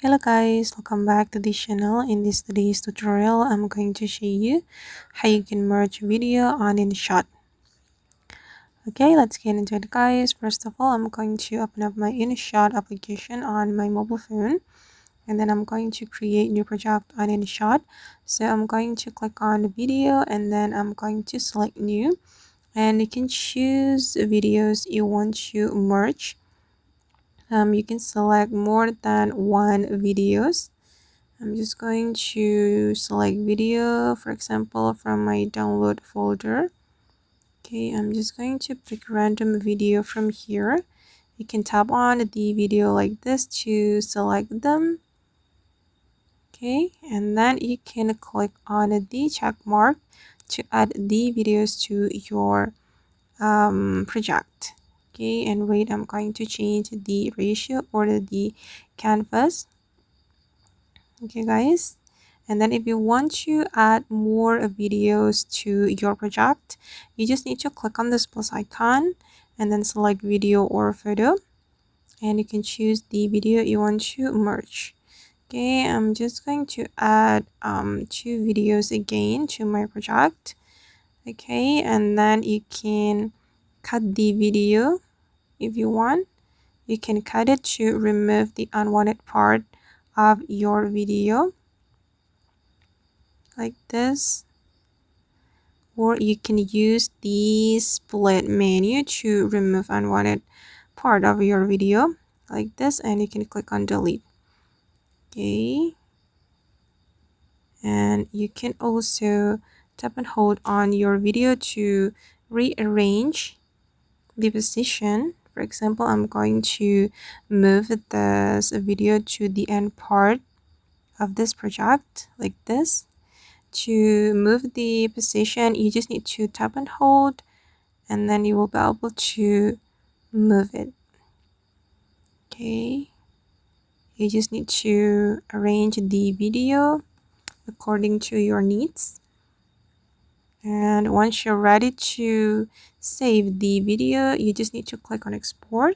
Hello guys, welcome back to this channel. In this today's tutorial, I'm going to show you how you can merge video on InShot. Okay, let's get into it guys. First of all, I'm going to open up my InShot application on my mobile phone, and then I'm going to create new project on InShot. So I'm going to click on the video, and then I'm going to select new, and you can choose videos you want to merge. You can select more than one videos. I'm just going to select video, for example, from my download folder. Okay, I'm just going to pick random video from here. You can tap on the video like this to select them. Okay, and then you can click on the check mark to add the videos to your project. Okay, and wait, I'm going to change the ratio or the canvas. Okay guys, and then if you want to add more videos to your project, you just need to click on this plus icon and then select video or photo, and you can choose the video you want to merge. Okay, I'm just going to add 2 videos again to my project. Okay, and then you can cut the video if you want. You can cut it to remove the unwanted part of your video like this, or you can use the split menu to remove unwanted part of your video like this, and you can click on delete. Okay, and you can also tap and hold on your video to rearrange the position. For example, I'm going to move this video to the end part of this project like this. To move the position, you just need to tap and hold, and then you will be able to move it. Okay, you just need to arrange the video according to your needs, and once you're ready to save the video, you just need to click on export.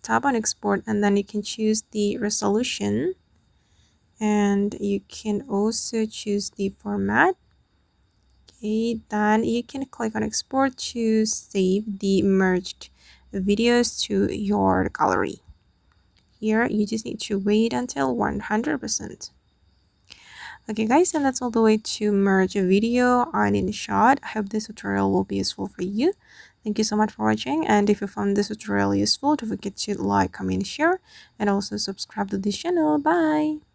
Tap on export, and then you can choose the resolution, and you can also choose the format. Okay, then you can click on export to save the merged videos to your gallery. Here you just need to wait until 100%. Okay guys, and that's all the way to merge a video on InShot. I hope this tutorial will be useful for you. Thank you so much for watching, and if you found this tutorial useful, don't forget to like, comment, share, and also subscribe to this channel. Bye!